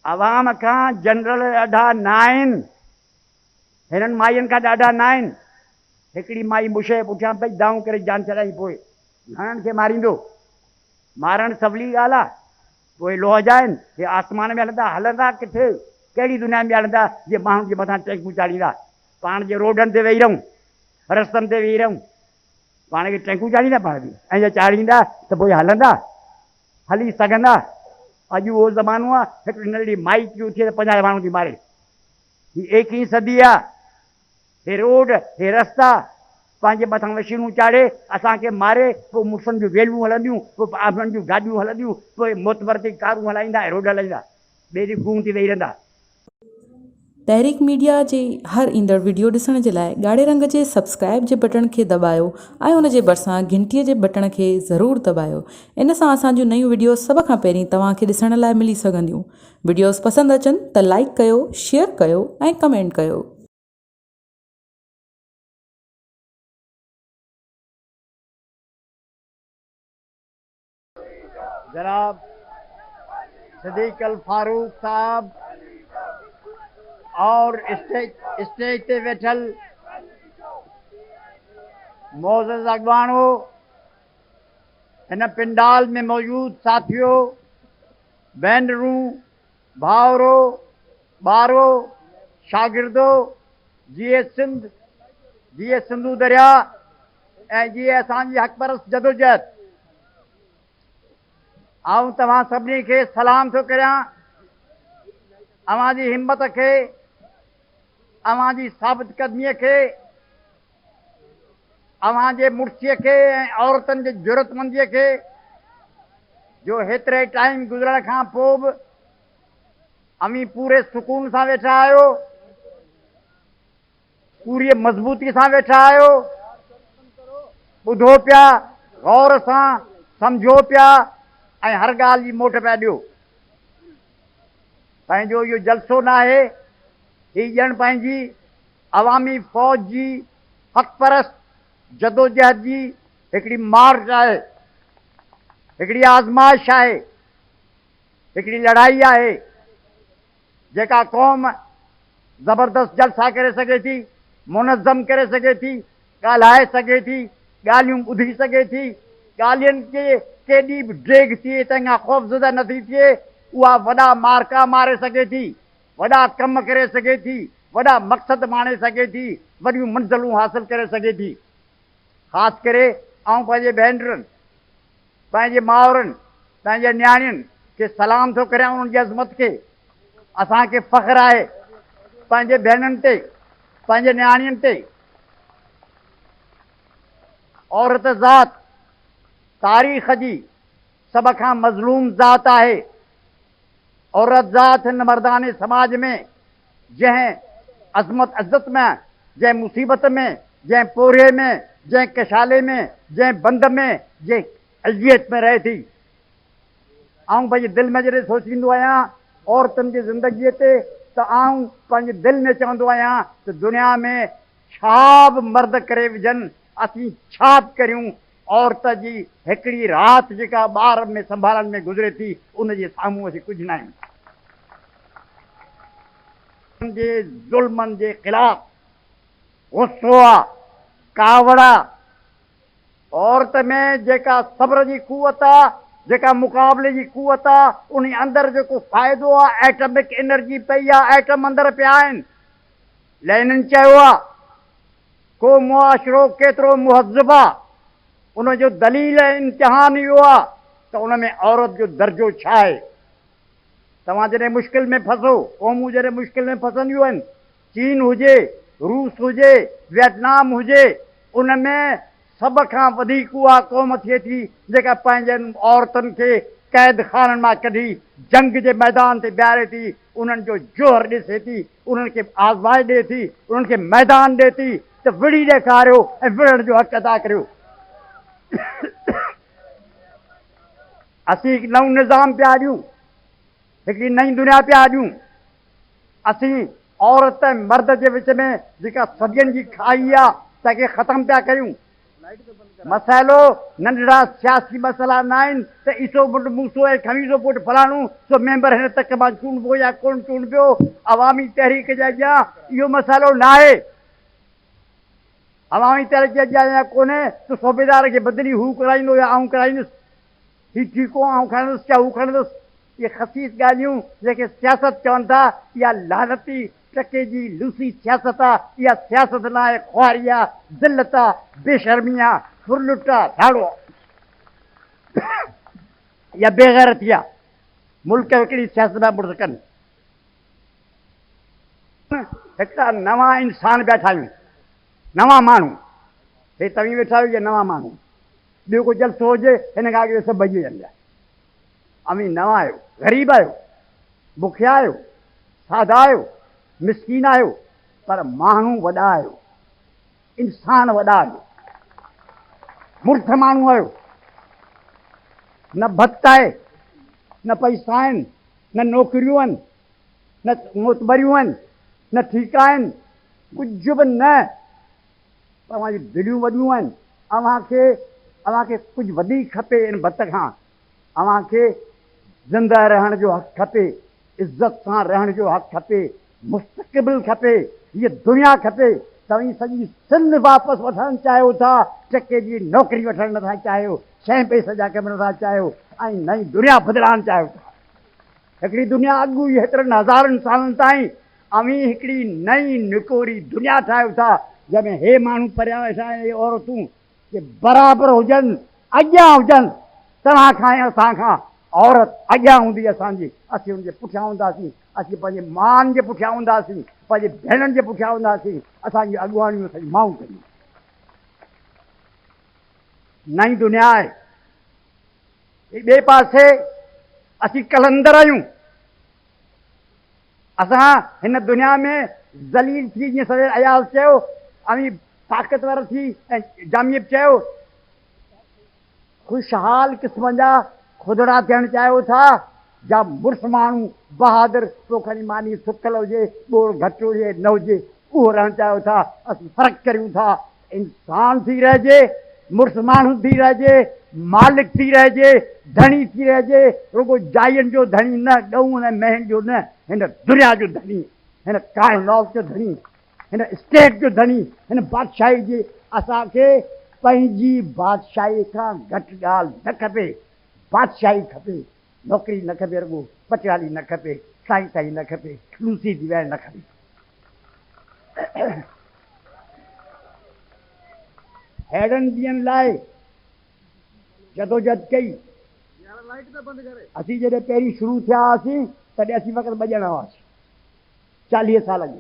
आवाम का जनरल ॾाढा न आहिनि, हिननि माइयुनि खां ॾाढा न आहिनि। हिकिड़ी माई मुछे पुठियां पई दाऊं करे जान छॾाई, पोइ घणनि खे मारींदो। मारणु सवली ॻाल्हि आहे, पोइ लोह जा आहिनि, हे आसमान में हलंदा, हलंदा किथे, कहिड़ी दुनिया में हलंदा जे माण्हुनि जे मथां टैंकूं चाढ़ींदा। पाण जे रोडनि ते वेही रहूं, रस्तनि ते वेही रहूं, पाण खे टैंकूं चाढ़ींदा पाण बि, ऐं जे चाढ़ींदा त पोइ हलंदा, हली सघंदा। अॼु उहो ज़मानो आहे, हिकिड़ी नंढड़ी माई थी उथे त 50 माण्हू थी मारे। हीअ 21वीं सदी आहे। हे रोड, हे रस्ता पंहिंजे मथां मशीनूं चाढ़े असांखे मारे, पोइ मुड़ुसनि जूं वेलूं हलंदियूं, पोइ आपनि जूं गाॾियूं हलंदियूं, पोइ मोतबर ते कारूं हलाईंदा ऐं रोड हलाईंदा, ॿिए ॾींहुं गूं थी वेही रहंदा। तहरीक मीडिया जे हर ईंदड़ वीडियो ॾिसण जे लाइ ॻाढ़े रंग जे सब्सक्राइब जे बटन खे दॿायो ऐं उन जे भरिसां घंटीअ जे बटन खे ज़रूरु दॿायो। इन सां असांजूं नयूं वीडियो सभ खां पहिरीं तव्हांखे ॾिसण लाइ मिली सघंदियूं। वीडियोस पसंदि अचनि त लाइक कयो, शेयर कयो ऐं कमेंट कयो। जनाब सिद्दीक अल फारूक साहब और स्टेज ते वेठल मोअज़्ज़ज़ अॻवानो, हिन पिंडाल में मौजूद साथियों, भेनरूं, भाउरो, ॿारो, शागिर्दो, जीए सिंध, जीए सिंधू दरिया ऐं जीए असांजी हक़परस्त जदोजहद। आऊं तव्हां सभिनी खे सलाम थो करियां। अव्हां जी हिम्मत खे, अव्हां जी साबित क़दमीअ खे, अव्हां जे मुड़सीअ खे ऐं औरतुनि जे ज़रूरतमंदीअ खे, जो हेतिरे टाइम गुज़रण खां पोइ बि अमी पूरे सुकून सां वेठा आहियो, पूरी मज़बूती सां वेठा आहियो, ॿुधो पिया, गौर सां सम्झो पिया ऐं हर ॻाल्हि जी मोट पिया ॾियो। पंहिंजो इहो जलसो न आहे, हीअ ॼण पंहिंजी अवामी फ़ौज जी हक़परस्त जदोजहद जी हिकिड़ी मार्च आहे, हिकिड़ी आज़माइश आहे, हिकिड़ी लड़ाई आहे, जेका क़ौम ज़बरदस्त जलसा करे सघे थी, मुनज़्ज़म करे सघे थी, ॻाल्हाए सघे थी, ॻाल्हियूं ॿुधी सघे थी, ॻाल्हियुनि खे केॾी बि ड्रेग थिए तंहिंखां ख़ौफ़ज़दा नथी थिए, उहा वॾा मार्का मारे सघे थी, वॾा कम करे सघे थी, वॾा मक़सद माणे सघे थी, वॾियूं मंज़िलूं हासिल करे सघे थी। ख़ासि करे आउं पंहिंजे भेनरुनि, पंहिंजे माउरनि, पंहिंजे नियाणियुनि खे सलाम थो करियां, उन्हनि जी अज़मत खे। असांखे फ़ख़्रु आहे पंहिंजे भेनरुनि ते, पंहिंजे नियाणियुनि ते। औरत ज़ात तारीख़ जी सभ खां मज़लूम ज़ात आहे। औरत ज़ात हिन मर्दाने समाज में जंहिं अज़मत इज़्ज़त में, जंहिं मुसीबत में, जंहिं पोरे में, जंहिं कशाले में, जंहिं बंद में, जंहिं अज़ियत में रहे थी। आउं पंहिंजे दिलि में जॾहिं सोचींदो आहियां औरतुनि जी ज़िंदगीअ ते, त आउं पंहिंजे दिलि में चवंदो आहियां त दुनिया में छा बि मर्द करे विझनि, असीं छा बि करियूं, औरत जी हिकिड़ी राति जेका ॿार में संभालण में गुज़रे थी, उन जे साम्हूं असीं कुझु न आहियूं। जे ज़ुल्मनि जे ख़िलाफ़ गुस्सो आहे, कावड़ आहे। औरत में जेका सब्र जी कुवत आहे, जेका मुक़ाबले जी कुवत आहे, उन अंदरि जेको फ़ाइदो आहे, एटमिक एनर्जी पई आहे, एटम अंदरि पिया आहिनि। लेनिन चयो आहे को मुआशिरो केतिरो मुहज़्ज़ब आहे, उनजो दलील इम्तिहान इहो आहे त उन में औरत जो दर्जो छा आहे। तव्हां जॾहिं मुश्किल में फंसो, क़ौमूं जॾहिं मुश्किल में फसंदियूं आहिनि, चीन हुजे, रूस हुजे, वियतनाम हुजे, उन में सभ खां वधीक उहा क़ौम थिए थी जेका पंहिंजनि औरतुनि खे क़ैद खाननि मां कढी जंग जे मैदान ते बीहारे थी, उन्हनि जो जोहर ॾिसे थी, उन्हनि खे आज़माए ॾिए थी, उन्हनि खे मैदान ॾिए थी त विड़ी ॾेखारियो ऐं विढ़ण जो हक़ अदा करियो। असीं हिकु नओं निज़ाम पिया ॾियूं, हिकिड़ी नई दुनिया पिया ॾियूं। असीं औरत ऐं मर्द जे विच में जेका सदियुनि जी खाई आहे, तंहिंखे ख़तमु पिया कयूं। मसइलो नंढड़ा सियासी मसइला न आहिनि त ईसो पुट मूसो ऐं खमीसो पुट फलाणो सो मेंबर हिन तक मां चूंडिबो या कोन चूंडिबियो अवामी तहरीक जे अॻियां इहो मसइलो न आहे। अवामी तहरीक जे अॻियां कोन्हे त सूबेदार खे बदिली हू कराईंदो या आऊं कराईंदुसि, हीउ ठीकु आऊं खणंदुसि या हू खणंदुसि। इहे ख़सीस ॻाल्हियूं जेके सियासत चवनि था, इहा लानती टके जी लूसी सियासत आहे। इहा सियासत न आहे, ख़्वारी आहे, ज़िलत आहे, बेशर्मी आहे, फुरलुट आहे, ॾाढो इहा बेग़ैरती आहे। मुल्क हिकिड़ी सियासत में मुड़ुस कनि। हिकिड़ा नवां इंसान वेठा आहियूं, नवां माण्हू, हे तव्हीं वेठा आहियो, इहे नवां माण्हू। ॿियो को जलसो हुजे हिन खां अॻु सभु भॼी वञनि। अमी नवां आहियो, ग़रीब आहियो, बुखिया आहियो, सादा आहियो, मिसकीन आहियो, पर माण्हू वॾा आहियो, इंसान वॾा आहियो, मुर्थ माण्हू आहियो। न भत आहे, न पैसा आहिनि, न नौकरियूं आहिनि, न मोतबरियूं आहिनि, न ठीका आहिनि, कुझु बि न। तव्हांजी दिलियूं वॾियूं आहिनि। अव्हांखे कुझु वधीक खपे इन भत खां। अव्हांखे ज़िंदा रहण जो हक़ु खपे, इज़त सां रहण जो हक़ु खपे, मुस्तक़बिल खपे, हीअ दुनिया खपे। तव्हीं सॼी सिंध वापसि वठणु चाहियो था, टके जी नौकिरी वठणु नथा चाहियो, 6 पैसे जा कम नथा चाहियो, ऐं नई दुनिया बदिलाइणु चाहियो था। हिकिड़ी दुनिया अॻु हेतिरनि हज़ारनि सालनि ताईं अमी हिकिड़ी नई निकोरी दुनिया ठाहियो था, जंहिंमें हे माण्हू परियां वेठा आहिनि, हे औरतूं के बराबरि हुजनि, अॻियां हुजनि। तव्हां खां ऐं असां खां औरत अॻियां हूंदी असांजी, असीं हुनजे पुठियां हूंदासीं, असीं पंहिंजे माउनि जे पुठियां हूंदासीं, पंहिंजे भेनरुनि जे पुठियां हूंदासीं। असांजी अॻुवाणियूं असांजी माऊं कयूं। नई दुनिया आहे। ॿिए पासे असीं कलंदर आहियूं। असां हिन दुनिया में ज़लील थी, जीअं सवेर अयाज़ चयो, अमी ताक़तवर थी, ऐं जामियत चयो, ख़ुशहाल क़िस्म जा खुदड़ा थियणु चाहियो था, जा मुड़ुस माण्हू बहादुर पोखणी मानी सुकल हुजे, ॿोड़ घटि हुजे न हुजे, उहो रहणु चाहियो था। असीं फ़र्क़ु करियूं था। इंसान थी रहिजे, मुड़ुस माण्हू थी रहिजे, मालिक थी रहिजे, धणी थी रहिजे, रुगो जाइयुनि जो धणी न, ॾऊं ऐं महल जो न, हिन दुनिया जो धणी, हिन काइनात जो धणी, हिन स्टेट जो धणी, हिन बादशाही जी। असांखे पंहिंजी बादशाही खां घटि ॻाल्हि न खपे। बादशाही खपे, नौकिरी न खपे, रुगो पटियाली न खपे, साईं न खपे, लूसी थी वेण न खपे। हेॾनि ॾींहंनि लाइ जदोजहद कई। असीं जॾहिं पहिरीं शुरू थिया हुआसीं तॾहिं असीं फ़क़ति 2 ॼणा हुआसीं, 40 साल अॻु।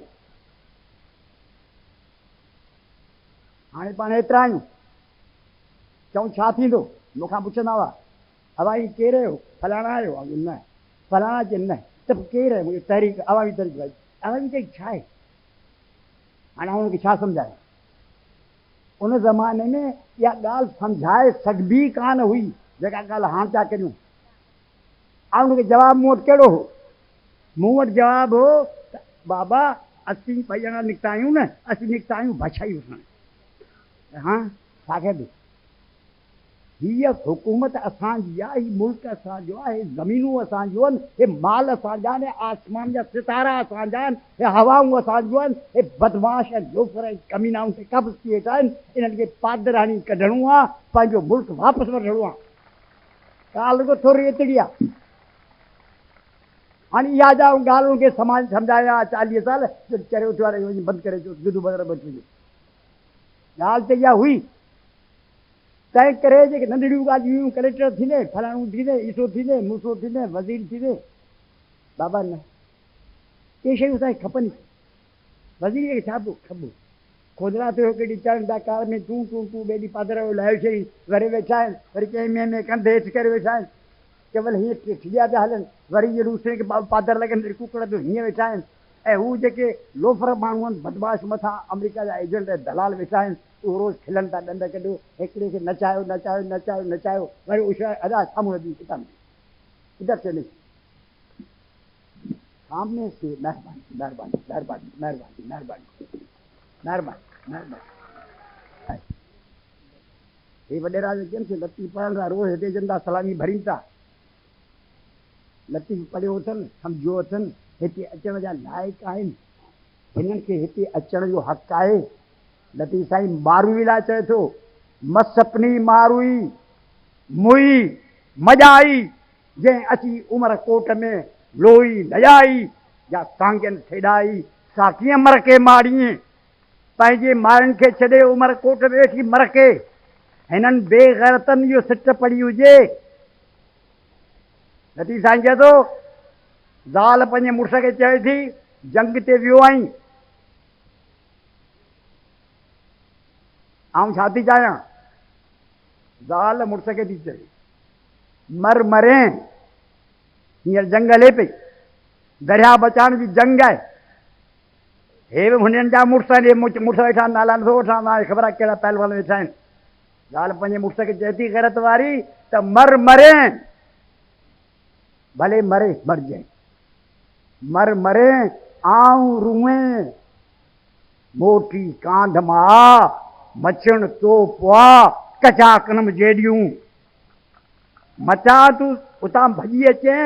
हाणे पाण एतिरा आहियूं। चऊं छा थींदो, मूंखां पुछंदा हुआ, अवाई केरु आहियो? फलाणा आहियो? न, फलाणा चवनि न, त केरु आहे? मुंहिंजी तहरीक, अवामी तहरीक। भाई अवामी तहरीक छा आहे? हाणे हुनखे छा सम्झाए? उन ज़माने में इहा ॻाल्हि सम्झाए सघिबी कान हुई, जेका ॻाल्हि हाणे था करियूं। ऐं हुनखे जवाबु मूं वटि कहिड़ो हो? मूं वटि जवाबु हो त बाबा असीं 2 ॼणा निकिता आहियूं न, असीं निकिता आहियूं भाषाई वठणु। हा, छा कजे? हीअ हुकूमत असांजी आहे, हीउ मुल्क असांजो आहे, ज़मीनूं असांजूं आहिनि, हे माल असांजा आहिनि, आसमान जा सितारा असांजा आहिनि, हे हवाऊं असांजूं आहिनि। हे बदमाश ऐं लोफर ऐं कमीनाऊं खे कब्ज़ थी वेठा आहिनि। इन्हनि खे पादरानी कढणो आहे, पंहिंजो मुल्क वापसि वठिणो आहे। ॻाल्हि रुगो थोरी एतिरी आहे। हाणे इहा ॻाल्हियुनि खे समाज सम्झाया 40 साल, चरियो थियो आहे वञी बंदि करे अचो, गिदू बदिर बची वञो। ॻाल्हि त इहा हुई। तंहिं करे जेके नंढड़ियूं ॻाल्हियूं हुयूं, कलेक्टर थींदे, फलाणो थींदे, ईसो थींदे, मूसो थींदे, वज़ीर थींदे, बाबा न, इहे शयूं असांखे खपनि। वज़ीर खे छा पोइ खपो? खोदड़ा थियो केॾी चढ़नि था कार में, तूं तूं तूं ॿिए ॾींहुं पादर लाहे छॾी, वरी वेठा आहिनि, वरी कंहिं में कंधु हेठि करे वेठा आहिनि, केवल हीअं ठिया पिया हलनि। वरी इहे दूसरे खे पादर लॻनि, कुकड़ ते हीअं वेठा आहिनि। ऐं हू जेके लोफर माण्हू आहिनि, बदमाश मथां अमेरिका जा एजेंट ऐं दलाल वेठा आहिनि, उहो रोज़ु खिलनि था, ॾंड कढो, हिकिड़े खे नचायो नचायो नचायो नचायो, वरी उषा अदा साम्हूं दी किताब इधर से नहीं, सामने से महिरबानी महिरबानी महिरबानी महिरबानी महिरबानी महिरबानी महिरबानी। हे वॾेरा जेके आहिनि लतीफ़ पढ़नि था रोज़ हिते अचनि था सलामी भरीनि था लतीफ़ पढ़ियो अथनि सम्झो अथनि हिते अचण जा लाइक़ु आहिनि हिननि खे हिते अचण जो हक़ु आहे लतीफ़ साईं मारूई लाइ चए थो मसपनी मारूई मुई मॼाई जंहिं अची उमरकोट में लोई लॼाई या सांगन ठेॾाई सा कीअं मरके माड़ीअ पंहिंजे मारनि खे छॾे उमरकोट में वेठी मरके हिननि बेग़ैरतनि इहो सिट पढ़ी हुजे लतीफ़ साईं चए थो ज़ाल पंहिंजे मुड़ुस खे चए थी जंग ते वियो आहीं आउं छा थी चाहियां ज़ाल मुड़ुस खे थी चए मर मरे हींअर जंग हले पई दरिया बचाइण जी जंग आहे हे बि हुननि जा मुड़ुस आहिनि मुड़ुस वेठा नाला नथो वठां तव्हांखे ख़बर आहे कहिड़ा पहलवान वेठा आहिनि ज़ाल पंहिंजे मुड़ुस खे चए थी ग़ैरत वारी त मर मरे भले मरे मरजांइ मर मरे आऊं रूए मोटी कांध मां मछण तो पुआ कचा कनम जेडियूं मचा तूं उतां भॼी अचे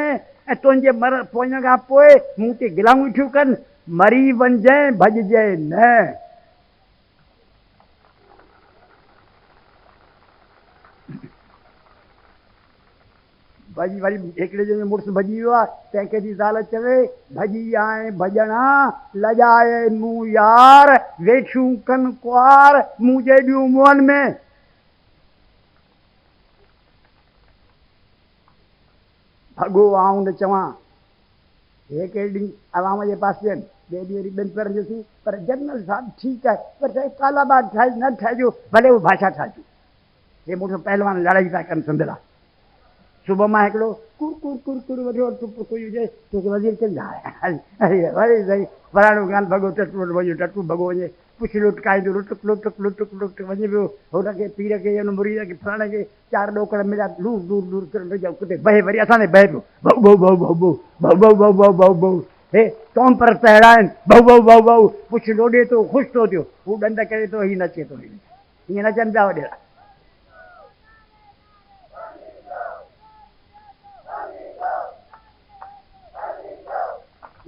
ऐं तुंहिंजे मर पोइण खां पोइ मूं ते गिलाऊं वेठियूं कनि मरी वञजांइ भॼजांइ न भॼी वरी हिकिड़े जो मुड़ुसु भॼी वियो आहे तंहिंखे थी ज़ाल चवे भॼी आए भॼणा लॼाए मूं यार वेठियूं कनि कुआर मूं जेॾियूं मुंहंनि में भॻो आऊं न चवां हे केॾी अवाम जे पासे आहिनि ॿिए ॾींहुं वरी ॿिनि पेरनि ॾिसूं पर जनरल साहिबु ठीकु आहे पर साईं कालाबाग ठाहे न ठाहिजो भले उहो भाषा ठाहिजो हे मुड़ुस पहलवान लड़ाई था कनि संदड़ा सुबुह मां हिकिड़ो कुर कुर कुर कुर वठो टुप कोई हुजे तोखे वज़ीर चई वरी साईं फलाणो कान भॻो टटू वञो टटू भॻो वञे पुछ लुटकाईंदो लुटुक लुटुक लुटुक लुट वञे पियो हुनखे पीर खे हुन मुरीद खे फलाणे खे चारि ॾोकड़ मिलिया दूर दूर दूर किथे बहे वरी असां बहे पियो भऊ भऊ भऊ भऊ भऊ भऊ भऊ भऊ भऊ भऊ हे कौन पर तहिड़ा आहिनि भऊ भऊ भऊ भऊ पुछ लोॾे थो ख़ुशि थो थियो हू ॾंद करे थो हीअ नचे थो हीअं नचनि पिया वॾेरा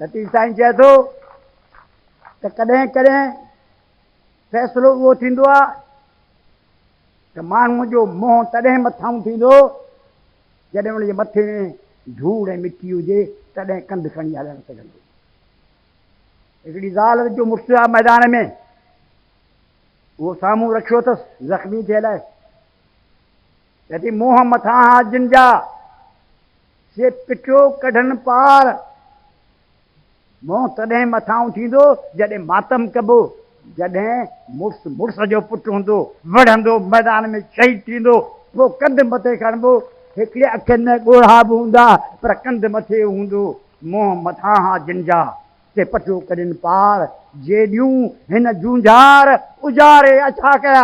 लतीफ़ साईं चए थो त कॾहिं कॾहिं फ़ैसिलो उहो थींदो आहे त माण्हूअ जो मोह तॾहिं मथां थींदो जॾहिं हुनजे मथे में धूड़ ऐं मिटी हुजे तॾहिं कंधु खणी हलणु सघंदो हिकिड़ी ज़ाल जो मुड़ुसु आहे मैदान में उहो साम्हूं रखियो अथसि ज़ख़्मी थियल आहे चए थी मोह मथां हा जिन जा से पिटियो कढनि पार मोह तॾहिं मथां थींदो जॾहिं मातम कबो जॾहिं मुड़ुसु मुड़ुस जो पुटु हूंदो वढ़ंदो मैदान में शहीद थींदो पोइ कंधु मथे खणबो हिकिड़े अखियुनि में ॻोढ़ा बि हूंदा पर कंधु मथे हूंदो मोह मथां हा जिन जा से पटियो कढनि पार जेॾियूं हिन जूंझार उजारे अछा कया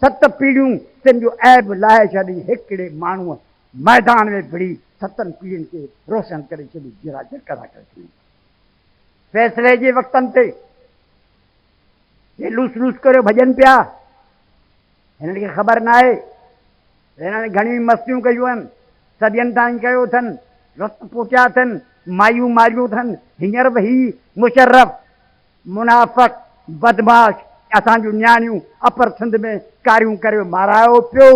7 पीढ़ियूं तिन जो ऐब लाहे छॾी हिकिड़े माण्हूअ मैदान में भिड़ी 7 पीढ़ियुनि खे रोशन करे छॾी जरा झटका था करे फ़ैसिले जे वक़्तनि ते हे लूस लूस करे भॼनि पिया हिननि खे ख़बर न आहे हिननि घणियूं मस्तियूं कयूं आहिनि सदियुनि ताईं कयो अथनि रत पोचिया अथनि मायूं मारियूं अथनि हींअर बि ही मुशर्रफ मुनाफ़क़ बदमाश असांजूं नियाणियूं अपर सिंध में कारियूं करे मारायो पियो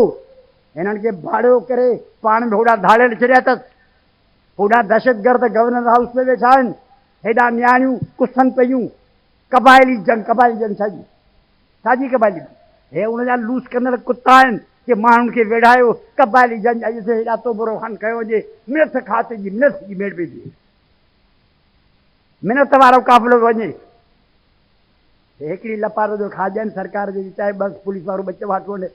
हिननि खे भाड़ियो करे पाण में होॾा धाड़े छॾिया अथसि होॾा दहशतगर्द गवर्नर हाउस में वेठा आहिनि हेॾा नियाणियूं कुसनि पियूं कबाइली जंग साॼी कबाइली हे हुनजा लूस कंदड़ कुता आहिनि कि माण्हुनि खे वेढ़ायो कबाइली जंग अॼु से हेॾा तो बुरो हन कयो हुजे मिनत खाते जी मिनत जी मेड़ पई थिए मिनत वारो काफ़िलो वञे हिकिड़ी लपारो जो खाजनि सरकार जे चाहे बस पुलिस वारो ॿ चवाट वञे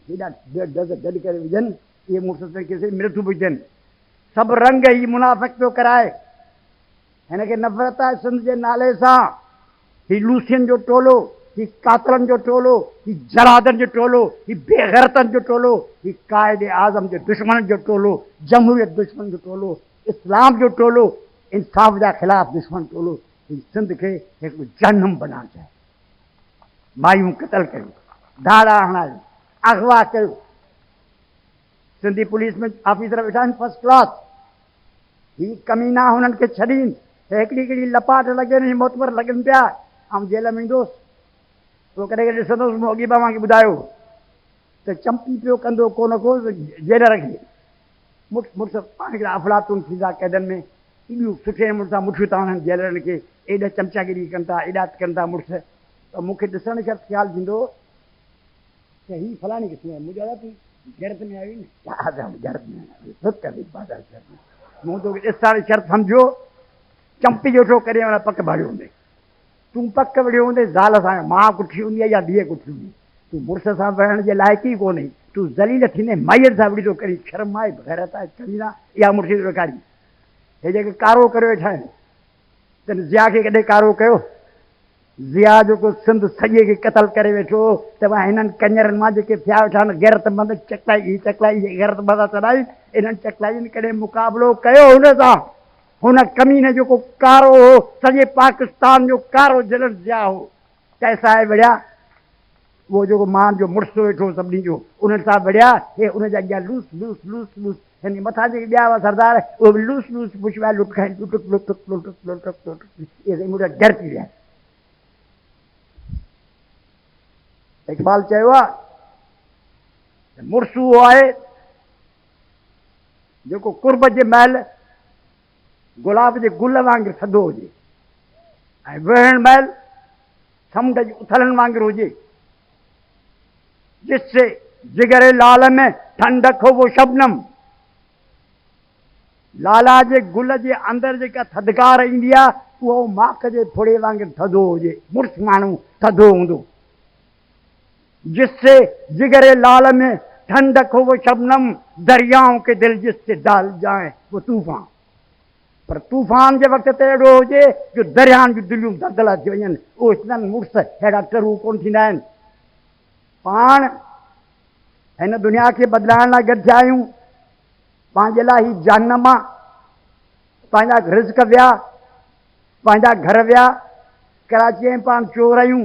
हेॾा डज़ गॾु करे विझनि इहे मुड़ुस खे मिनथूं विझनि सभु रंग ई मुनाफ़िक़ पियो कराए हिनखे नफ़रत आहे सिंध जे नाले सां ही लूसियुनि जो टोलो ही कातलनि जो टोलो ही जरादनि जो टोलो ही बेग़ैरतनि जो टोलो ही क़ाइदे आज़म जे दुश्मन जो टोलो जमहूरियत दुश्मन जो टोलो इस्लाम जो टोलो इंसाफ़ जा ख़िलाफ़ दुश्मन टोलो ही सिंध खे हिकिड़ो जहन्नम बनाइणु चाहे मायूं क़तल कयूं धाड़ा हणायूं अगवा कयो। सिंधी पुलिस में ऑफिसर वेठा आहिनि फर्स्ट क्लास। ही कमीना हुननि खे छॾीनि त हिकिड़ी हिकिड़ी लपाट लॻनि मोतबर लॻनि पिया। ऐं जेल में ईंदोसि पोइ कॾहिं कॾहिं ॾिसंदोसि मूं अॻे तव्हांखे ॿुधायो त चंपी पियो कंदो कोन को जेलर खे। मुड़ुस पाण हिकिड़ा अफलातून थींदा कैदनि में, एॾियूं सुठे नमूने सां मुठियूं था हणनि जेलरनि खे, एॾा चमचागिरी कनि था, एॾा कनि था मुड़ुस। त मूंखे ॾिसण खां ख़्यालु थींदो त हीअ फलाणी किथे आहे। मुंहिंजो दादा तूं गैरत में आई न, गैरत में मूं तोखे ॾिसण शर्त सम्झो चंपी जो छो करे हुन पक भरियो हूंदे। तूं पक भरियो हूंदे ज़ाल सां मां कुठी हूंदी आहे या धीअ कुठी हूंदी। तूं मुड़ुस सां विढ़ण जे लाइक़ ई कोन्हे। तूं ज़लील थींदे माईअ सां विड़ी थो करी। शर्म आहे, गैरत आहे, चवंदा इहा मुड़ुस जी ॾेखारी। हे जेके कारो करे वेठा आहिनि त ज़िया खे कॾहिं कारो कयो? ज़िया जेको सिंध सॼे खे क़तल करे वेठो, त मां हिननि कंजरनि मां जेके थिया वेठा आहिनि गैरतमंद चकलाई, ही चकलाई गैरतमंद चढ़ाई, इन्हनि चकलाइनि कॾहिं मुक़ाबिलो कयो हुन सां? हुन कमीने जेको कारो हो, सॼे पाकिस्तान जो कारो जलल ज़िया हो, कैसा आहे विढ़िया? उहो जेको मान जो मुड़ुसु वेठो सभिनी जो, उन्हनि सां विढ़िया। हे उनजे अॻियां लूस लूस लूस लूस। हिन मथां जेके ॿिया हुआ सरदार, उहे बि लूस लूस पुछ विया, लुट खाई लुटुक लुटुक लुटुक लुटुक लुटुक। इहे मुंहिंजा डर थी विया। इक़बाल चयो आहे मुड़ुसु उहो आहे जेको कुर्ब जे महिल गुलाब जे गुल वांगुरु थधो हुजे ऐं विढ़ण महिल समुंड जे उथलनि वांगुरु हुजे। जिससे जिगर लाल में ठंडक हो वो शबनम। लाला जे गुल जे अंदरि जेका थधिकार ईंदी आहे उहो माख जे फुड़े वांगुरु थधो हुजे। मुड़ुसु माण्हू थधो हूंदो। जिससे जिगर लाल में ठंडक हो वो शबनम, दरियाओं के दिल जिससे डाल जाए वो तूफान। पर तूफान जे वक़्त ते अहिड़ो हुजे जो दरियानि जूं दिलियूं ददल थी वञनि। उहो हिननि मुड़ुस अहिड़ा टरू कोन थींदा आहिनि। पाण हिन दुनिया खे बदिलाइण लाइ गॾु थिया आहियूं। पंहिंजे लाइ ही जानमा, पंहिंजा रिज़्क विया, पंहिंजा घर विया। कराचीअ में पाण चोर आहियूं।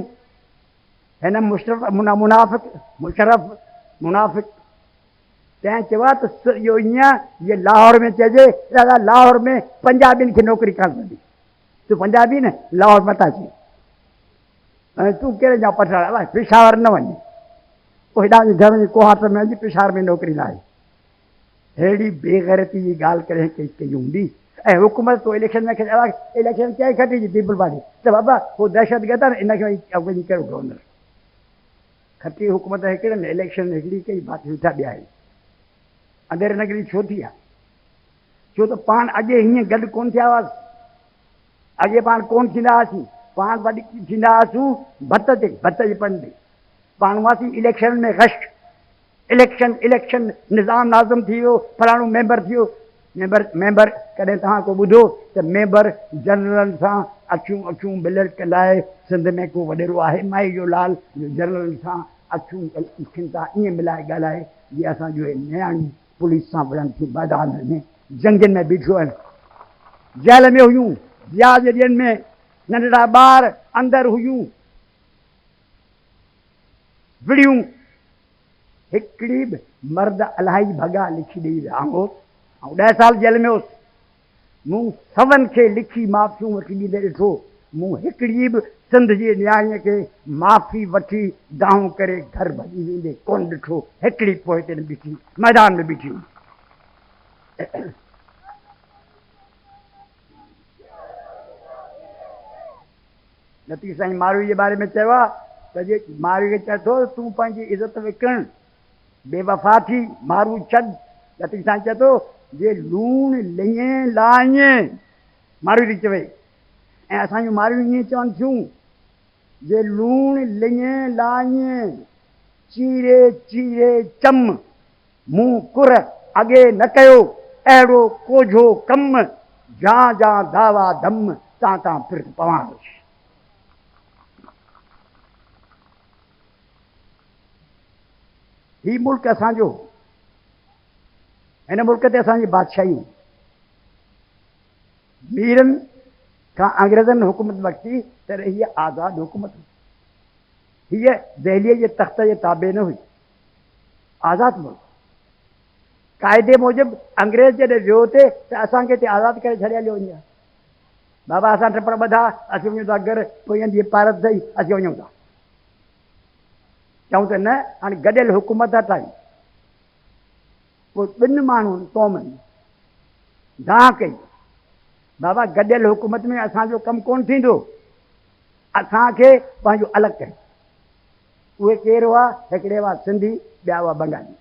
हिन मुशरफ मुनाफ़िक तंहिं चयो आहे त इहो ईअं इहे लाहौर में चइजे दादा लाहौर में पंजाबियुनि खे नौकिरी कान मिलंदी। तूं पंजाबी न, लाहौर मथां अची ऐं तूं कहिड़े जा पठाड़ पेशावर न वञे। पोइ हेॾा घर जी कोहाट में अची पेशावर में नौकिरी लाइ। अहिड़ी बेग़ैरती जी ॻाल्हि करे कई हूंदी। ऐं हुकूमत तो इलेक्शन में इलेक्शन कंहिं खटी पीपल पार्टी त बाबा उहो दहशतगर्द आहे न, इनखे अॻिली कहिड़ो गवर्नर खटी हुकूमत हिकिड़े न इलेक्शन हिकिड़ी कई बाक़ी वेठा ॿिया आहिनि। अंधेरे नगरी छो थी आहे? छो त पाण अॻे हीअं गॾु कोन थिया हुआसीं। अॻे पाण कोन थींदा हुआसीं। पाण वॾी थींदा हुआसीं भत जे पंड ते। पाण हुआसीं इलेक्शन में गश। इलेक्शन इलेक्शन निज़ाम नाज़म थी वियो, फलाणो मेंबर थी वियो। मेंबर कॾहिं तव्हां को ॿुधो त मेंबर जनरल सां अखियूं मिलण लाइ सिंध में को वॾेरो आहे माई जो लाल जनरल सां अखियुनि सां ईअं मिलाए ॻाल्हाए जीअं असांजो नियाणी पुलिस सां विढ़नि थियूं मैदान में जंगनि में बीठियूं आहिनि। जेल में हुयूं, ज़िया जे ॾींहंनि में नंढड़ा ॿार अंदरि हुयूं विड़ियूं। हिकिड़ी बि मर्द अलाही भॻा लिखी ॾेई विया होसि ऐं 10 साल जेल में होसि। मूं सभनि खे लिखी माफ़ियूं वठी ॾींदे ॾिठो। मूं हिकिड़ी बि सिंध जी न्याणीअ खे माफ़ी वठी दाऊं करे घर भॼी वेंदे कोन ॾिठो। हिकिड़ी पोइ हिते बीठी मैदान में बीठी। लतीफ़ साईं मारवी जे बारे में चयो आहे त जे मारवी खे चए थो तूं पंहिंजी इज़त विकिण, बेवफ़ा थी, मारू छॾ। लतीफ़ साईं चए थो जे लूण लिये लाइए, मारवी थी चवे। ऐं असांजूं मारवियूं ईअं चवनि थियूं जे लूण लिये लाइए, चीरे चीरे चम, मूं कुर अॻे न कयो, अहिड़ो कोझो कम, जा जा दावा दम, तां तां फिर पवां। ही मुल्क असांजो, हिन मुल्क ते असांजी बादशाही। मीरनि खां अंग्रेज़नि हुकूमत वरिती त हीअ आज़ादु हुकूमत हुई। हीअ दहलीअ जे तख़्त जे ताबे न हुई। आज़ाद मुल्क। क़ाइदे मूजिब अंग्रेज़ जॾहिं वियो हुते त असांखे हिते आज़ादु करे छॾिया हलियो वञे। बाबा असां टिपण ॿधा असीं वञूं था घर, पोइ जीअं पारत अथई असीं वञूं था। चऊं त न, हाणे गॾियल हुकूमत था ठाहियूं। पोइ ॿिनि माण्हुनि क़ौमनि दांह कई, बाबा गॾियल हुकूमत में असांजो कमु कोन थींदो, असांखे पंहिंजो अलॻि कयो। उहे केरु हुआ? हिकिड़े हुआ सिंधी, ॿिया हुआ बंगाली।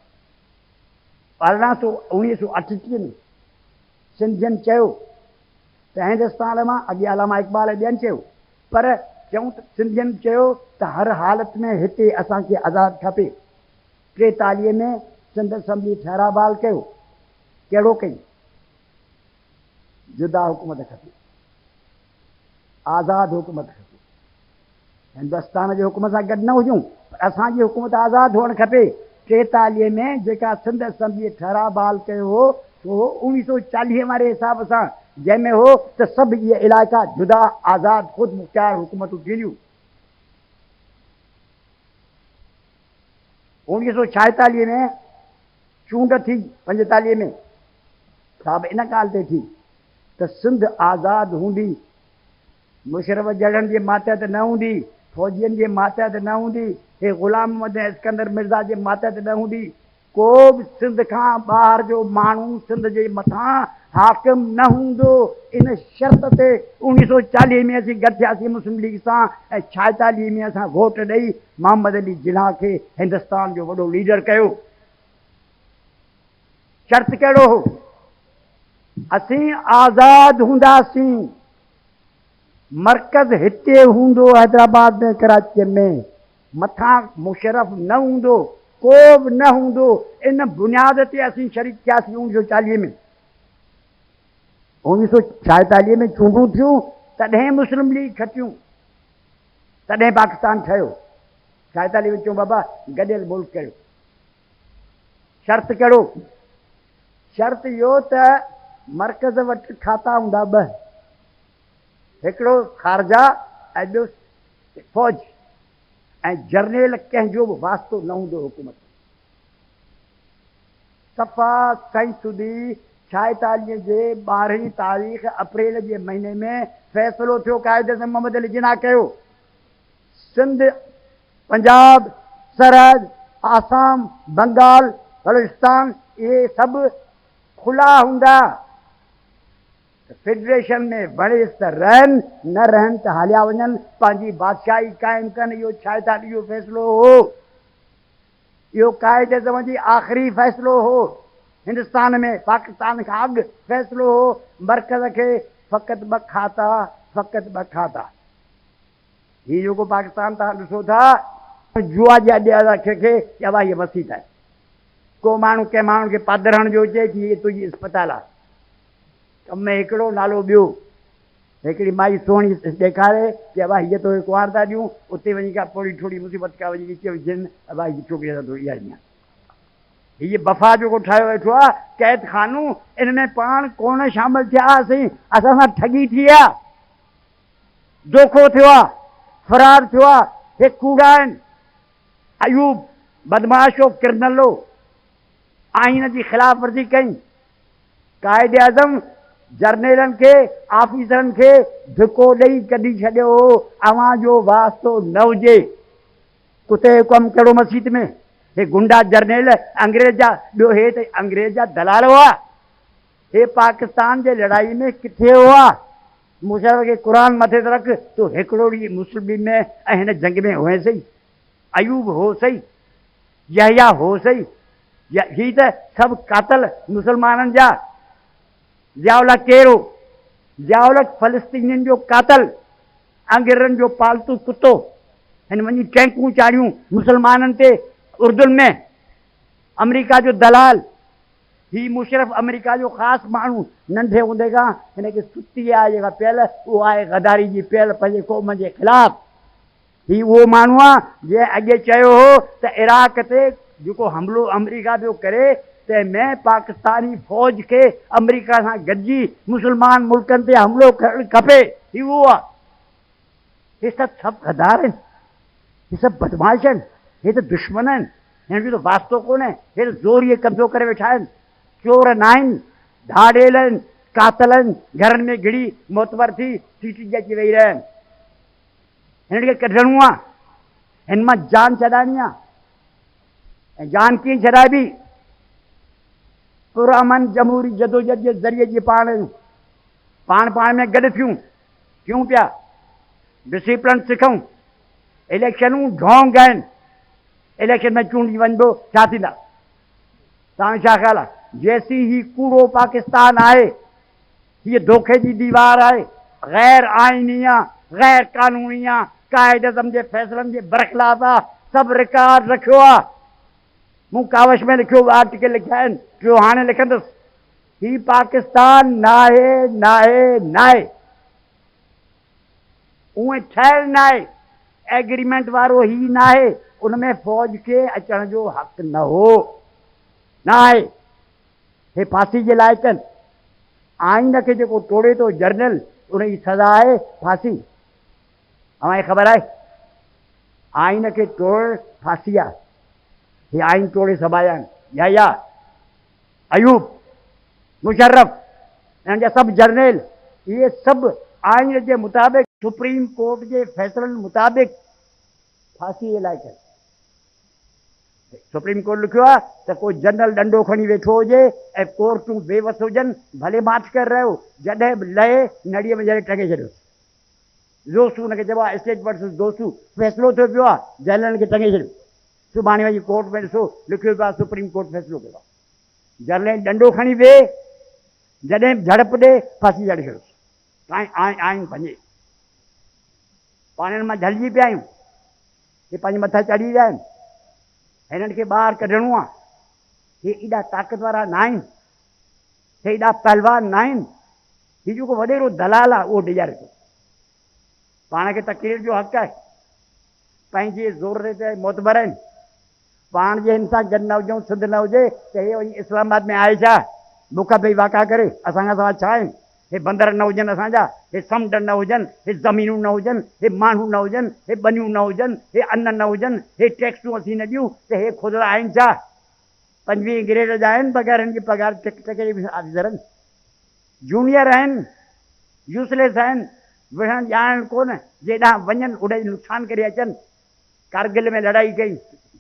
1938 में सिंधियुनि चयो त हिंदुस्तान मां, अॻे अलामा इक़बाल ॿियनि चयो, पर चऊं त सिंधियुनि चयो त हर हालत में हिते असांखे आज़ादु खपे। 43 में सिंध असेंबली ठहराबाल कयो। कहिड़ो कई? जुदा हुकूमत खपे, आज़ादु हुकूमत खपे। हिंदुस्तान जी हुकूमत सां गॾु न हुजूं, पर असांजी हुकूमत आज़ादु हुअणु खपे। 43 में जेका सिंध असेंबली ठहराबाल कयो हो, उहो 1940 वारे हिसाब सां, जंहिंमें हो त सभु इहे इलाइक़ा जुदा आज़ादु ख़ुदि मुख्तियार हुकूमतूं थींदियूं। 1946 में चूंड थी, 45 में साहब इन ॻाल्हि ते थी त सिंध आज़ादु हूंदी, मुशरफ जड़नि जे मातहत न हूंदी, फ़ौजियुनि जे मातहत न हूंदी, हे ग़ुलाम मोहम्मद इस्कंदर मिर्ज़ा जे मातहत न हूंदी, को बि सिंध खां ॿाहिरि जो माण्हू सिंध जे मथां हाकिम न हूंदो। इन शर्त ते 1940 में असीं गॾु थियासीं मुस्लिम लीग सां, ऐं 46 में असां वोट ॾेई मोहम्मद अली जिन्ना खे हिंदुस्तान जो वॾो लीडर कयो। शर्त कहिड़ो हो? असीं आज़ादु हूंदासीं, मर्कज़ हिते हूंदो हैदराबाद में, कराची में, मथां मुशरफ न हूंदो, को बि न हूंदो। इन बुनियाद ते असीं शरीक थियासीं 1940 में। 1946 में चूंडूं थियूं, तॾहिं मुस्लिम लीग खटियूं, तॾहिं पाकिस्तान ठहियो। 46 में चऊं बाबा गॾियल मुल्क कयो। शर्त कहिड़ो? शर्त इहो त मर्कज़ वटि खाता हूंदा ॿ, हिकिड़ो ख़ारजा ऐं ॿियो फ़ौज, ऐं जर्नेल कंहिंजो बि वास्तो न हूंदो हुकूमत। सफ़ा सही सुधी 46 जे 12 तारीख़ अप्रैल जे महीने में फ़ैसिलो थियो, क़ाइदे से मोहम्मद अली जिन्ना कयो, सिंध, पंजाब, सरहद, आसाम, बंगाल, बलूचिस्तान, इहे सभु खुला हूंदा। फेडरेशन में वणेसि त रहनि, न रहनि त हलिया वञनि, पंहिंजी बादशाही क़ाइमु कनि। इहो 46 जो फ़ैसिलो हो। इहो क़ाइदे ज़म जी आख़िरी फ़ैसिलो हो हिंदुस्तान में, पाकिस्तान खां अॻु फ़ैसिलो हो। मर्कज़ खे फ़क़ति 2 खाता, फ़क़ति 2 खाता। हीउ जेको पाकिस्तान तव्हां ॾिसो था, जुआ जे अॾे खे या हीअ मस्जिद आहे। को माण्हू कंहिं माण्हू खे पादरण जो चए कि हीअ तुंहिंजी इस्पताल आहे, कम में हिकिड़ो नालो ॿियो। हिकिड़ी माई सुहिणी ॾेखारे कि अबा हीअ तोखे कुंवार था ॾियूं, उते वञी का थोरी थोरी मुसीबत का वञी विच विझनि, अबा हीअ छोकिरी सां थोरी ॾियां। हीअ बफ़ा जेको ठाहियो वेठो आहे क़ैद खानू, इन में पाण कोन शामिल थिया हुआसीं, असां सां ठगी थी आहे, धोखो थियो आहे, फ़रार थियो आहे। हे कूड़ा आहिनि। अयूब बदमाश हो, क्रिमिनल हो, आइन जी ख़िलाफ़ वर्जी कई। क़ाइदे आज़म जर्नेलनि खे, ऑफिसरनि खे धिको ॾेई कढी छॾियो हो, अवां जो वास्तो न हुजे। कुते कमु कहिड़ो मस्जिद में? हे गुंडा जर्नेल अंग्रेज़ जा, ॿियो हे त अंग्रेज़ जा दलाल हुआ। हे पाकिस्तान जे लड़ाई में किथे हुआ? मुशर्रफ खे क़ुरान मथे ते रख, तो हिकिड़ो ॾींहुं मुस्लिम लीग में ऐं हिन जंग में हुए सही। अयूब हो सही, यहया हो सही, ही त सभु कातल मुसलमाननि जा। ज़ियाउल केरु? ज़ियाउल फ़लस्तीनियुनि जो कातल, अंग्रेज़नि जो पालतू कुतो। हिन वञी टैंकूं चाढ़ियूं मुसलमाननि ते उर्दुन में। अमेरिका जो दलाल, ही मुशरफ अमेरिका जो ख़ासि माण्हू, नंढे हूंदे खां हिनखे सुस्ती आहे जेका पियल, उहो आहे गदारी जी पियल पंहिंजे क़ौम जे ख़िलाफ़। ही उहो माण्हू आहे जंहिं अॻे चयो हो त इराक़ ते जेको हमिलो अमेरिका पियो करे, तंहिंमें पाकिस्तानी फ़ौज खे अमेरिका सां गॾिजी मुस्लमान मुल्कनि ते हमिलो करणु खपे। ही उहो आहे। हे सभु गदार आहिनि, हे सभु बदमाश आहिनि, हे त दुश्मन आहिनि। हिन जो तो वास्तो कोन्हे, हे ज़ोरीअ कब्ज़ो करे वेठा आहिनि। चोर न आहिनि, धाड़ेल आहिनि, कातल आहिनि, घरनि में घिड़ी मोतबर थी सीटी अची वेही रहिया आहिनि। हिन खे कढणो आहे, हिन मां जान छॾाइणी आहे। ऐं जान कीअं छॾाइबी? पुरअमन जमहूरी जदोजहद जे ज़रिए जी पाण में गॾु थियूं पिया, डिसिप्लिन सिखूं। इलेक्शनूं ढोंग आहिनि, इलेक्शन में चूंडी वञिबो, छा थींदा? तव्हां छा ख़्यालु आहे? जैसी ही कूड़ो पाकिस्तान आहे, हीअ धोखे जी दीवार आहे, गैर आइनी आहे, गैर कानूनी आहे, काइद अज़म जे फ़ैसिलनि जे बरख़िलाफ़ आहे, सभु रिकॉर्ड रखियो आहे। मूं कावश में लिखियो, आर्टिकल लिखिया आहिनि, जो हाणे लिखंदुसि। ही पाकिस्तान नाहे नाहे नाहे, उहे ठहियल नाहे, एग्रीमेंट वारो ही नाहे, उनमें फ़ौज खे अचण जो हक़ न हो, नाहे। हे फांसी जे लाइक़ आहिनि। आइन खे जेको तोड़े थो जर्नल, उनजी सज़ा आहे फांसी। अव्हांखे ख़बर आहे, आइन खे तोड़ फांसी आहे। हे आइन तोड़े सभु आया आहिनि। या अयूब, मुशर्रफ, इन्हनि जा सभु जर्नल, इहे सभु आइन जे मुताबिक़, सुप्रीम कोर्ट जे फ़ैसिलनि मुताबिक़ फांसी जे लाइक़ आहिनि। सुप्रीम कोर्ट लिखियो आहे त कोई जनरल डंडो खणी वेठो हुजे ऐं कोर्टूं बेवस हुजनि, भले मार्च करे रहियो, जॾहिं बि लहे नड़ीअ में जॾहिं टंगे छॾियो। दोस्तू हुनखे चइबो आहे स्टेट वर्सिस दोस्तू, फ़ैसिलो थियो पियो आहे, जनरल खे टंगे छॾियो। सुभाणे वञी कोर्ट में ॾिसो, लिखियो पियो आहे सुप्रीम कोर्ट फ़ैसिलो कयो आहे। जनरल डंडो खणी वेह, जॾहिं झड़प ॾे, फांसी चढ़े छॾियोसि। आइन भञे, पाण हिन मां झलिजी पिया आहियूं। हे पंहिंजे मथां चढ़ी विया आहिनि। हिननि खे ॿाहिरि कढणो आहे। हे एॾा ताक़त वारा न आहिनि, हे एॾा पहलवान न आहिनि। हीउ जेको वॾेरो दलाल आहे, उहो ॾेजारे थो। पाण खे तकरीर जो हक़ आहे, पंहिंजे ज़ोर ते मोतबर आहिनि। पाण जे हिन सां गॾु न हुजऊं, सिंध न हुजे त हे वञी इस्लामाबाद में आहे छा? बुख पई वाका करे, असांखां सवाइ छा आहिनि? हे बंदर न हुजनि असांजा, हे समुंड न हुजनि, हे ज़मीनूं न हुजनि, हे माण्हू न हुजनि, हे ॿनियूं न हुजनि, हे अन्न न हुजनि, हे टैक्सूं असीं न ॾियूं, त हे खुदरा आहिनि छा? 25 ग्रेड जा आहिनि पघार, हिन जी पघार टके जी ऑफिसरनि। जूनियर आहिनि, यूसलेस आहिनि, विढ़ण ॼाणनि कोन, जेॾां वञनि ओॾे नुक़सानु करे अचनि। कारगिल में लड़ाई कई,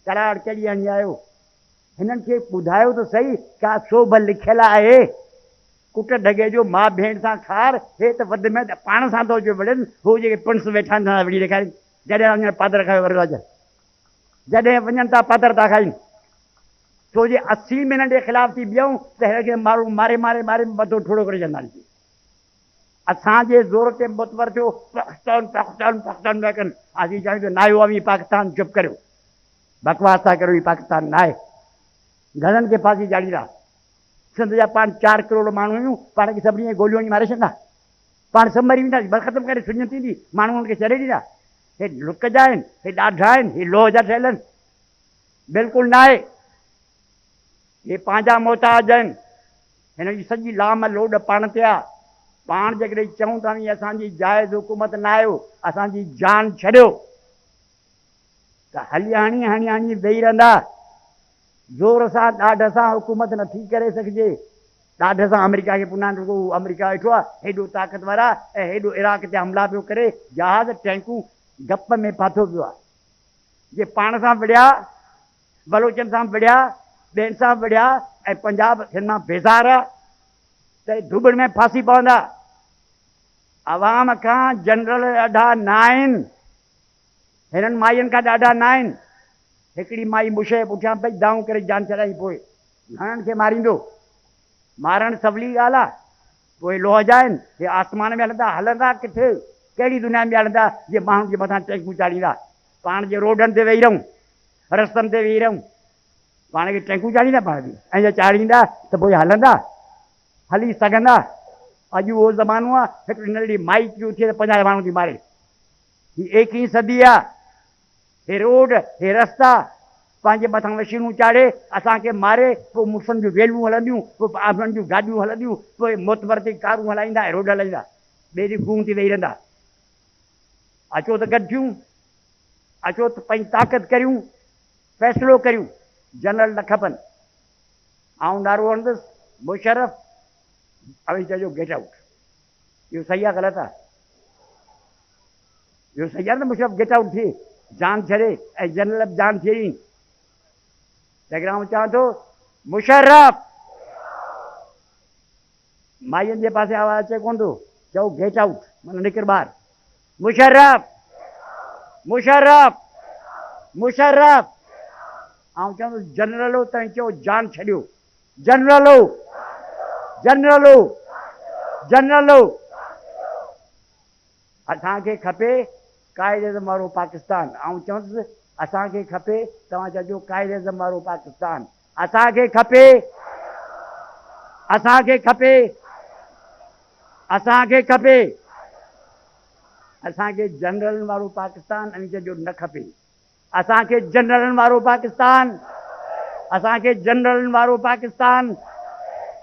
कराड़ चढ़ी हणी आयो। हिननि खे ॿुधायो त सही, का सोभ लिखियलु आहे? कुट ढगे जो माउ भेण सां खार, हे त वधि में पाण सां थो अचे विढ़नि, हू जेके पिणस वेठा आहिनि विढ़ी ॾेखारीनि। जॾहिं वञनि पादर खाए वरी अचनि, जॾहिं वञनि था पादर था खाइनि। छो जे 80 मिनट जे ख़िलाफ़ थी बीहूं त हिनखे माण्हू मारे मारे मारे मथो ठोड़ो करे छॾंदासीं। असांजे ज़ोर ते मुतबर थियो, पाकिस्तान पाकिस्तान पाकिस्तान पिया कनि। असीं चऊं त नायो आहे पाकिस्तान, चुप करियो, बकवास था करियो, ही पाकिस्तान न आहे। घणनि खे फांसी चाढ़ींदा? सिंध जा पाण 4 करोड़ माण्हू आहियूं, पाण खे सभिनी खे गोलियूं हणी मारे छॾींदा? पाण सभु मरी वेंदासीं, बस ख़तमु करे सुञ थींदी, माण्हू हुनखे छॾे ॾींदा। हे लुक जा आहिनि, हे ॾाढा आहिनि, हे लोह जा ठहियल आहिनि? बिल्कुलु न आहे। हे पंहिंजा मोहताज आहिनि। हिन जी सॼी लाम लोड पाण ते आहे। पाण जेकॾहिं चऊं था असांजी जाइज़ हुकूमत न आयो, असांजी जान छॾियो, त हली हणी हणी हणी वेही रहंदा। ज़ोर सां ॾाढ सां हुकूमत नथी करे सघिजे। ॾाढ सां अमेरिका खे पुञा रुगो अमेरिका वेठो आहे, हेॾो ताक़तवर आहे ऐं हेॾो इराक ते हमला पियो करे, जहाज़ टैंकूं गप में फाथो पियो आहे। जे पाण सां विढ़िया, बलोचनि सां विढ़िया, ॿियनि सां विढ़िया ऐं पंजाब हिन मां बेज़ार आहे, त धुबड़ में फांसी पवंदा। अवाम खां जनरल ॾाढा न आहिनि, हिननि माइयुनि खां ॾाढा न आहिनि। हिकिड़ी माई मुशे पुठियां पई दाऊं करे जान छॾाई, पोइ घणनि खे मारींदो? मारणु सवली ॻाल्हि आहे। पोइ लोह जा आहिनि, हे आसमान में हलंदा, हलंदा किथे? कहिड़ी दुनिया में हलंदा जे माण्हुनि जे मथां टैंकूं चाढ़ींदा? पाण जे रोडनि ते वेही रहूं, रस्तनि ते वेही रहूं, पाण खे टैंकूं चाढ़ींदा पाण बि, ऐं जे चाढ़ींदा त पोइ हलंदा, हली सघंदा? अॼु उहो ज़मानो आहे, हिकिड़ी नंढड़ी माई थी थिए त 50 माण्हू थी मारे। हीअ 21वीं सदी आहे। हे रोड, हे रस्ता, पंहिंजे मथां मशीनूं चाढ़े असांखे मारे, पोइ मुड़ुसनि जूं वेलूं हलंदियूं, पोइ आपनि जूं गाॾियूं हलंदियूं, पोइ मोतबर ते कारूं हलाईंदा ऐं रोड हलाईंदा, ॿिए ॾींहुं गूं थी वेही रहंदा। अचो त गॾु थियूं, अचो त पंहिंजी ताक़त करियूं, फ़ैसिलो करियूं। जनरल न खपनि। आउं नारो हणंदुसि मुशर्रफ, अवी चइजो गेट आउट। इहो सही आहे ग़लति आहे? इहो सही आहे न, मुशर्रफ गेट आउट थिए, जान छॾे ऐं जनरल बि जान थिए ई। लेकिन आउं चवां थो मुशर्रफ, माइयुनि जे पासे आवाज़ अचे कोन थो, चओ गेट आउट, माना निकिर ॿाहिरि। मुशर्रफ, मुशर्रफ, मुशर्रफ। आउं चवंदुसि जनरल हो तव्हां चओ जान छॾियो, जनरल हो, जनरल हो, जनरल हो। असांखे खपे काइद एज़म वारो पाकिस्तान। आउं चवंदुसि असांखे खपे, तव्हां चइजो काइद एज़म वारो पाकिस्तान। असांखे खपे, असांखे खपे, असांखे खपे, असांखे जनरल वारो पाकिस्तान। ऐं चइजो न खपे असांखे जनरल वारो पाकिस्तान, असांखे जनरल वारो पाकिस्तान,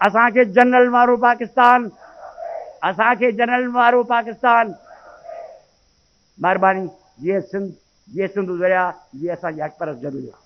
असांखे जनरल वारो पाकिस्तान, असांखे जनरल वारो पाकिस्तान। महिरबानी। जीअं सिंध, जीअं सिंधु दरिया, जीअं असांजी हक़ परस्त ज़रूरी आहे।